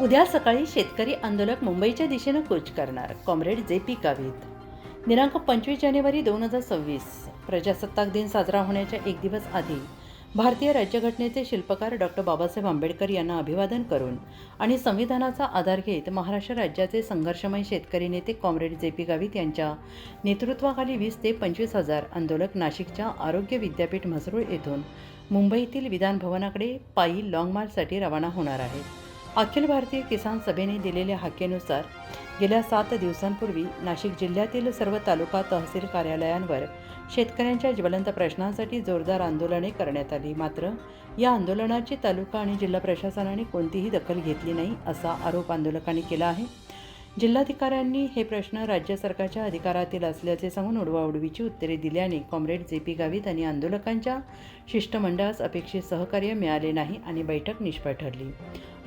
उद्या सकाळी शेतकरी आंदोलक मुंबईच्या दिशेनं कूच करणार. Comrade J P. गावित. दिनांक 25 जानेवारी 2026 प्रजासत्ताक दिन साजरा होण्याच्या एक दिवस आधी भारतीय राज्यघटनेचे शिल्पकार डॉक्टर बाबासाहेब आंबेडकर यांना अभिवादन करून आणि संविधानाचा आधार घेत महाराष्ट्र राज्याचे संघर्षमय शेतकरी नेते कॉम्रेड जे.पी. गावित यांच्या नेतृत्वाखाली 20 ते 25 हजार आंदोलक नाशिकच्या आरोग्य विद्यापीठ म्हसरूळ येथून मुंबईतील विधान भवनाकडे पायी लाँग मार्चसाठी रवाना होणार आहेत. अखिल भारतीय किसान सभेने दिलेल्या हाकेनुसार गेल्या 7 दिवसांपूर्वी नाशिक जिल्ह्यातील सर्व तालुका तहसील कार्यालयांवर शेतकऱ्यांच्या ज्वलंत प्रश्नांसाठी जोरदार आंदोलने करण्यात आली. मात्र या आंदोलनाची तालुका आणि जिल्हा प्रशासनाने कोणतीही दखल घेतली नाही असा आरोप आंदोलकांनी केला आहे. जिल्हाधिकाऱ्यांनी हे प्रश्न राज्य सरकारच्या अधिकारातील असल्याचे सांगून उडवाउडवीची उत्तरे दिल्याने कॉम्रेड जे.पी. गावित आणि आंदोलकांच्या शिष्टमंडळास अपेक्षित सहकार्य मिळाले नाही आणि बैठक निष्फळ ठरली.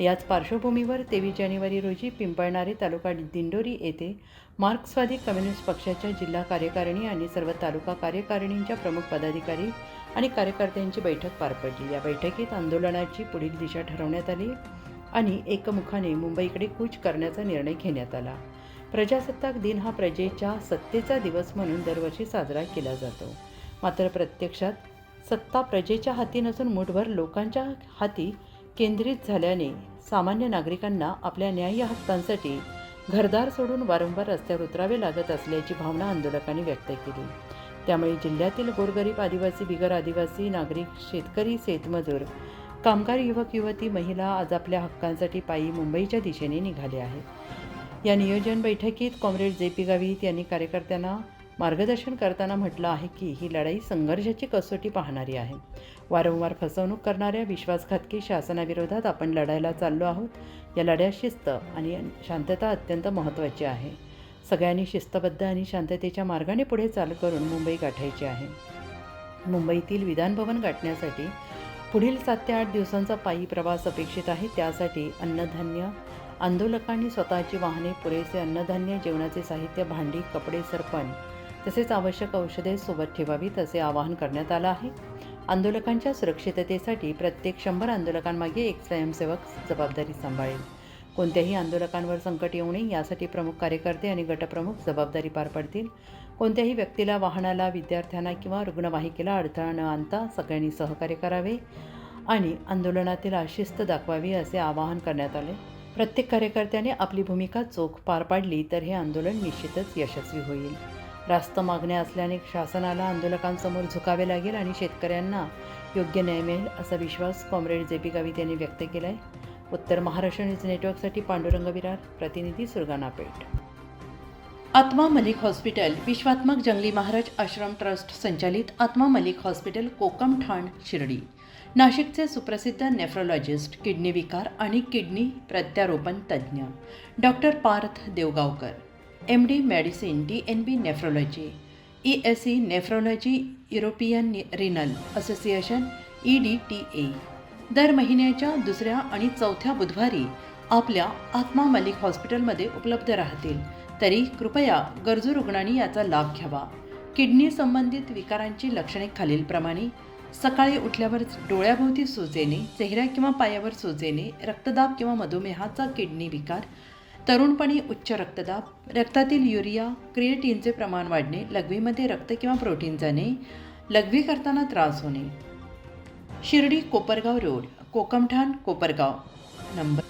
याच पार्श्वभूमीवर 23 जानेवारी रोजी पिंपळणारे तालुका दिंडोरी येथे मार्क्सवादी कम्युनिस्ट पक्षाच्या जिल्हा कार्यकारिणी आणि सर्व तालुका कार्यकारिणींच्या प्रमुख पदाधिकारी आणि कार्यकर्त्यांची बैठक पार पडली. या बैठकीत आंदोलनाची पुढील दिशा ठरवण्यात आली आणि एकमुखाने मुंबईकडे कूच करण्याचा निर्णय घेण्यात आला. प्रजासत्ताक दिन हा प्रजेच्या सत्तेचा दिवस म्हणून दरवर्षी साजरा केला जातो. मात्र प्रत्यक्षात सत्ता प्रजेच्या हाती नसून मुठभर लोकांच्या हाती केंद्रित झाल्याने सामान्य नागरिकांना आपल्या न्याय्य हक्कांसाठी घरदार सोडून वारंवार रस्त्यावर उतरावे लागत असल्याची भावना आंदोलकांनी व्यक्त केली. त्यामुळे जिल्ह्यातील गोरगरीब आदिवासी, बिगर आदिवासी नागरिक, शेतकरी, शेतमजूर, कामगार, युवक युवती, महिला आज आपल्या हक्कांसाठी पायी मुंबईच्या दिशेने निघाले आहेत. या नियोजन बैठकीत कॉम्रेड जे.पी. गावित यांनी कार्यकर्त्यांना मार्गदर्शन करताना म्हटलं आहे की ही लढाई संघर्षाची कसोटी पाहणारी आहे. वारंवार फसवणूक करणाऱ्या विश्वासघातकी शासनाविरोधात आपण लढायला चाललो आहोत. या लढ्यात शिस्त आणि शांतता अत्यंत महत्त्वाची आहे. सगळ्यांनी शिस्तबद्ध आणि शांततेच्या मार्गाने पुढे चाल करून मुंबई गाठायची आहे. मुंबईतील विधानभवन गाठण्यासाठी पुढील 7 ते 8 दिवसांचा पायी प्रवास अपेक्षित आहे. त्यासाठी अन्नधान्य आंदोलकांनी स्वतःची वाहने, पुरेसे अन्नधान्य, जेवणाचे साहित्य, भांडी, कपडे, सरपण तसेच आवश्यक औषधे सोबत ठेवावीत असे आवाहन करण्यात आलं आहे. आंदोलकांच्या सुरक्षिततेसाठी प्रत्येक 100 आंदोलकांमागे एक स्वयंसेवक जबाबदारी सांभाळेल. कोणत्याही आंदोलकांवर संकट येऊ नये यासाठी प्रमुख कार्यकर्ते आणि गटप्रमुख जबाबदारी पार पडतील. कोणत्याही व्यक्तीला, वाहनाला, विद्यार्थ्यांना किंवा रुग्णवाहिकेला अडथळा न आणता सगळ्यांनी सहकार्य करावे आणि आंदोलनातील शिस्त दाखवावी असे आवाहन करण्यात आले. प्रत्येक कार्यकर्त्याने आपली भूमिका चोख पार पाडली तर हे आंदोलन निश्चितच यशस्वी होईल. रास्त मागण्या असल्याने शासनाला आंदोलकांसमोर झुकावे लागेल आणि शेतकऱ्यांना योग्य न्याय मिळेल असा विश्वास कॉम्रेड जे.पी. गावित यांनी व्यक्त केला आहे. उत्तर महाराष्ट्र न्यूज नेटवर्कसाठी पांडुरंग विरार, प्रतिनिधी सुरगाणा पेठ. आत्मा मलिक हॉस्पिटल विश्वात्मक जंगली महाराज आश्रम ट्रस्ट संचालित आत्मा मलिक हॉस्पिटल, कोकम ठाण, शिर्डी. नाशिकचे सुप्रसिद्ध नेफ्रोलॉजिस्ट, किडनी विकार आणि किडनी प्रत्यारोपण तज्ज्ञ doctor Parth Devgaonkar, MD medicine, DNB nephrology, ESE nephrology, European renal association EDTA दर महिन्याच्या 2ऱ्या आणि 4थ्या बुधवारी आपल्या आत्मा मलिक हॉस्पिटलमध्ये उपलब्ध राहतील. तरी कृपया गरजू रुग्णांनी याचा लाभ घ्यावा. किडनी संबंधित विकारांची लक्षणे खालीलप्रमाणे: सकाळी उठल्यावर डोळ्याभोवती सूज येणे, चेहऱ्या किंवा पायावर सूज येणे, रक्तदाब किंवा मधुमेहाचा किडनी विकार, तरुणपणी उच्च रक्तदाब, रक्तातील युरिया क्रिएटिनचे प्रमाण वाढणे, लघवीमध्ये रक्त किंवा प्रोटीन जाणे, लघवी करताना त्रास होणे. शिर्डी कोपरगाव रोड, कोकमठाण, कोपरगाव. नंबर